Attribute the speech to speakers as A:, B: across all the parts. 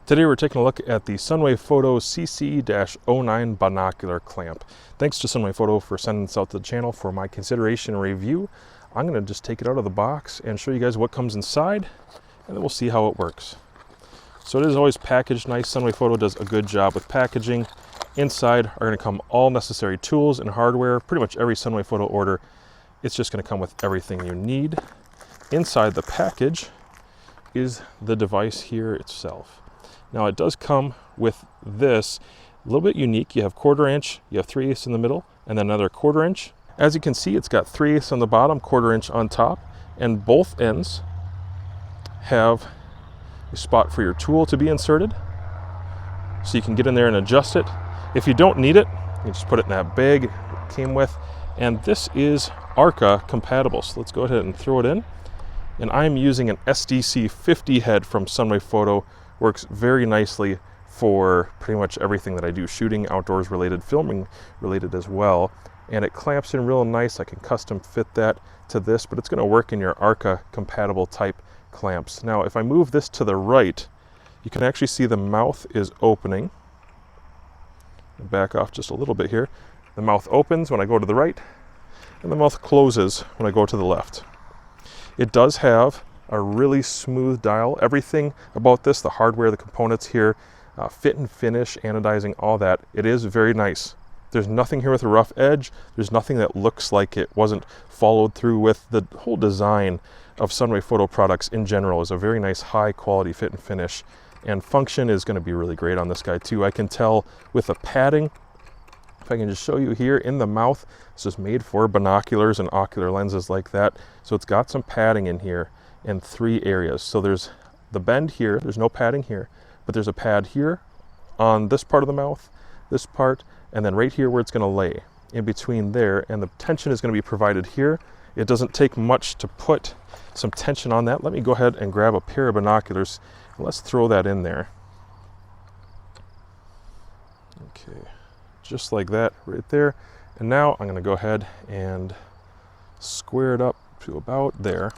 A: Today we're taking a look at the Sunwayfoto CC-09 binocular clamp. Thanks to Sunwayfoto for sending this out to the channel for my consideration and review. I'm going to just take it out of the box and show you guys what comes inside, and then we'll see how it works. So it is always packaged nice. Sunwayfoto does a good job with packaging. Inside are going to come all necessary tools and hardware. Pretty much every Sunwayfoto order, it's just going to come with everything you need. Inside the package is the device here itself. Now it does come with this, a little bit unique. You have 1/4 inch, you have 3/8 in the middle, and then another 1/4 inch. As you can see, it's got 3/8 on the bottom, 1/4 inch on top, and both ends have a spot for your tool to be inserted. So you can get in there and adjust it. If you don't need it, you just put it in that bag it came with. And this is ARCA compatible. So let's go ahead and throw it in. And I'm using an SDC 50 head from Sunwayfoto. Works very nicely for pretty much everything that I do, shooting, outdoors related, filming related as well. And it clamps in real nice. I can custom fit that to this, but it's going to work in your ARCA compatible type clamps. Now, if I move this to the right, you can actually see the mouth is opening. I'll back off just a little bit here. The mouth opens when I go to the right, and the mouth closes when I go to the left. It does have a really smooth dial. Everything about this, the hardware, the components here, fit and finish, anodizing, all that, it is very nice. There's nothing here with a rough edge. There's nothing that looks like it wasn't followed through with. The whole design of Sunwayfoto products in general is a very nice high quality fit and finish, and function is going to be really great on this guy too. I can tell with the padding, if I can just show you here in the mouth, this is made for binoculars and ocular lenses like that. So it's got some padding in here in 3 areas. So there's the bend here, there's no padding here, but there's a pad here on this part of the mouth, this part, and then right here where it's going to lay in between there, and the tension is going to be provided here. It doesn't take much to put some tension on that. Let me go ahead and grab a pair of binoculars and let's throw that in there. Okay, just like that right there. And now I'm going to go ahead and square it up to about there.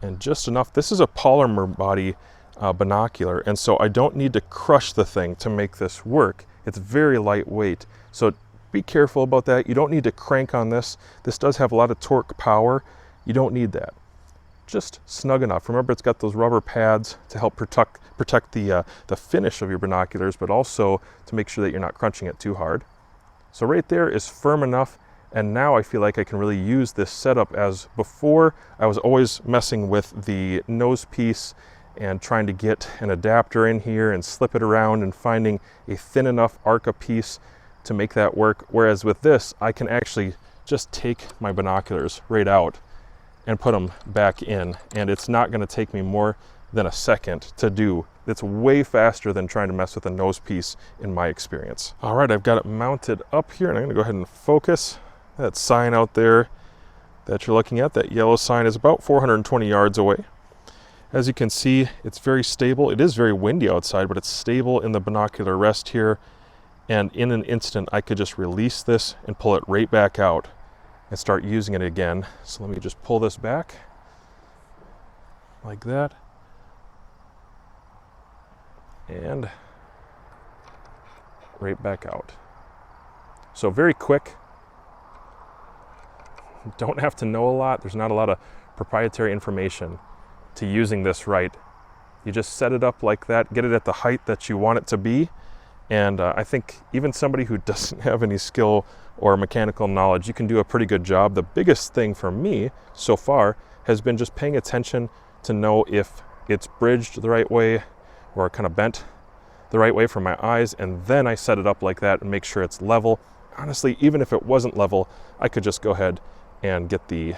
A: And just enough. This is a polymer body binocular, and so I don't need to crush the thing to make this work. It's very lightweight, so be careful about that. You don't need to crank on this. This does have a lot of torque power. You don't need that. Just snug enough. Remember, it's got those rubber pads to help protect the finish of your binoculars, but also to make sure that you're not crunching it too hard. So right there is firm enough. And now I feel like I can really use this setup. As before, I was always messing with the nose piece and trying to get an adapter in here and slip it around and finding a thin enough ARCA piece to make that work. Whereas with this, I can actually just take my binoculars right out and put them back in. And it's not going to take me more than a second to do. It's way faster than trying to mess with a nose piece in my experience. All right, I've got it mounted up here, and I'm going to go ahead and focus. That sign out there that you're looking at, that yellow sign, is about 420 yards away. As you can see, it's very stable. It is very windy outside, but it's stable in the binocular rest here. And in an instant, I could just release this and pull it right back out and start using it again. So let me just pull this back like that. And right back out. So very quick. Don't have to know a lot. There's not a lot of proprietary information to using this right. You just set it up like that, get it at the height that you want it to be, and I think even somebody who doesn't have any skill or mechanical knowledge, you can do a pretty good job. The biggest thing for me so far has been just paying attention to know if it's bridged the right way or kind of bent the right way for my eyes, and then I set it up like that and make sure it's level. Honestly, even if it wasn't level, I could just go ahead and get the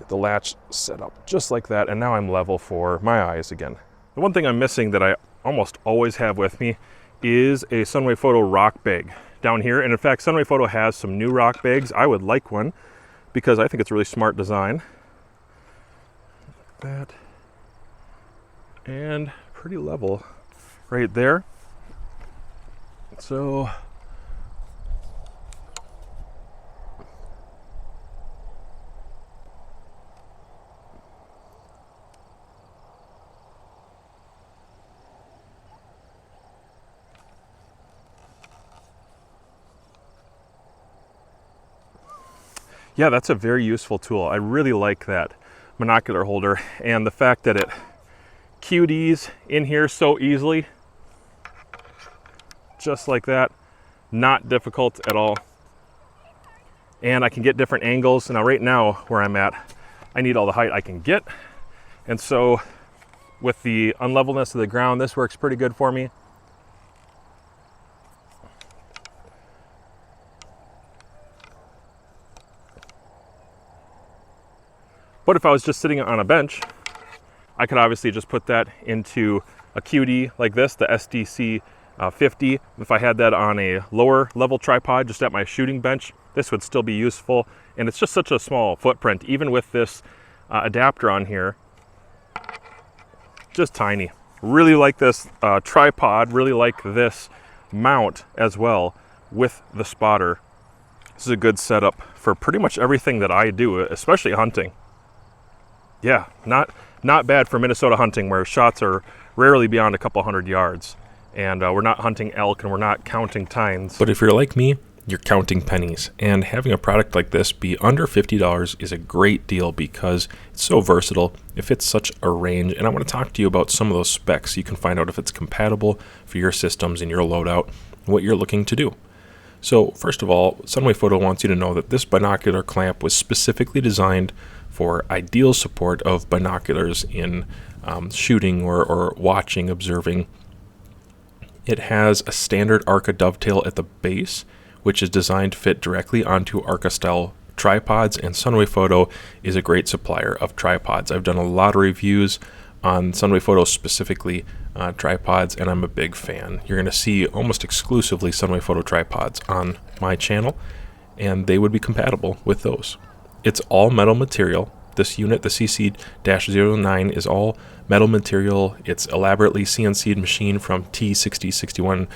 A: the latch set up just like that, and now I'm level for my eyes again. The one thing I'm missing that I almost always have with me is a Sunwayfoto rock bag down here, and in fact Sunwayfoto has some new rock bags. I would like one because I think it's a really smart design. That, and pretty level right there. So Yeah, that's a very useful tool. I really like that monocular holder, and the fact that it QDs in here so easily, just like that. Not difficult at all. And I can get different angles. Now right now where I'm at, I need all the height I can get. And so with the unlevelness of the ground, this works pretty good for me. But if I was just sitting on a bench, I could obviously just put that into a QD like this, the SDC 50. If I had that on a lower level tripod just at my shooting bench, this would still be useful. And it's just such a small footprint, even with this adapter on here, just tiny. Really like this tripod, really like this mount as well with the spotter. This is a good setup for pretty much everything that I do, especially hunting. Yeah, not bad for Minnesota hunting, where shots are rarely beyond a couple hundred yards. And we're not hunting elk and we're not counting tines. But if you're like me, you're counting pennies. And having a product like this be under $50 is a great deal because it's so versatile. It fits such a range. And I want to talk to you about some of those specs so you can find out if it's compatible for your systems and your loadout and what you're looking to do. So first of all, Sunwayfoto wants you to know that this binocular clamp was specifically designed for ideal support of binoculars in shooting or watching, observing. It has a standard Arca dovetail at the base, which is designed to fit directly onto Arca style tripods, and Sunwayfoto is a great supplier of tripods. I've done a lot of reviews on Sunwayfoto specifically tripods, and I'm a big fan. You're going to see almost exclusively Sunwayfoto tripods on my channel, and they would be compatible with those. It's all metal material. This unit, the CC-09, is all metal material. It's elaborately CNC'd machined from T6061,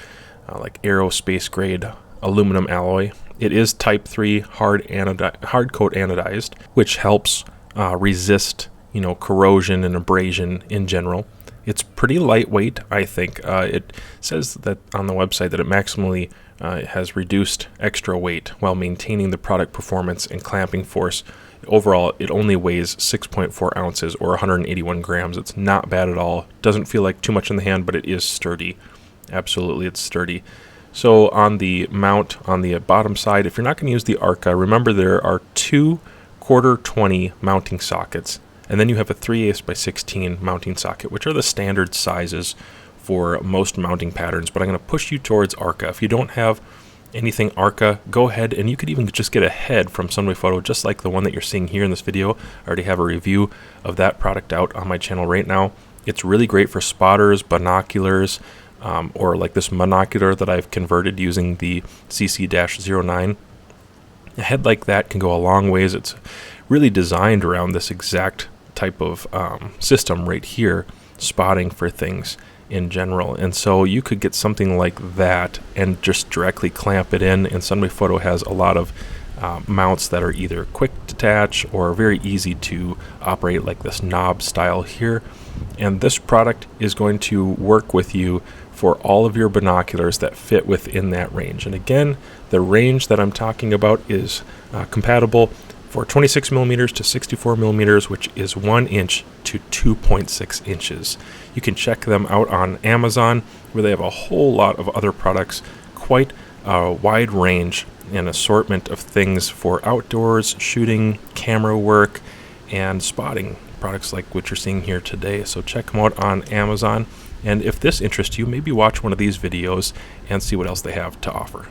A: like aerospace grade aluminum alloy. It is type 3 hard coat anodized, which helps resist, corrosion and abrasion in general. It's pretty lightweight, I think. It says that on the website that it maximally has reduced extra weight while maintaining the product performance and clamping force. Overall, it only weighs 6.4 ounces or 181 grams. It's not bad at all. Doesn't feel like too much in the hand, but it is sturdy. Absolutely, it's sturdy. So on the mount on the bottom side, if you're not going to use the Arca, remember there are two 1/4-20 mounting sockets, and then you have a 3/8 by 16 mounting socket, which are the standard sizes for most mounting patterns. But I'm going to push you towards Arca. If you don't have anything Arca, go ahead and you could even just get a head from Sunwayfoto, just like the one that you're seeing here in this video. I already have a review of that product out on my channel right now. It's really great for spotters, binoculars, or like this monocular that I've converted using the CC-09. A head like that can go a long ways. It's really designed around this exact type of system right here, spotting for things in general. And so you could get something like that and just directly clamp it in. And Sunwayfoto has a lot of mounts that are either quick detach or very easy to operate, like this knob style here. And this product is going to work with you for all of your binoculars that fit within that range. And again, the range that I'm talking about is compatible for 26 millimeters to 64 millimeters, which is 1 inch to 2.6 inches. You can check them out on Amazon, where they have a whole lot of other products, quite a wide range and assortment of things for outdoors, shooting, camera work, and spotting, products like what you're seeing here today. So check them out on Amazon. And if this interests you, maybe watch one of these videos and see what else they have to offer.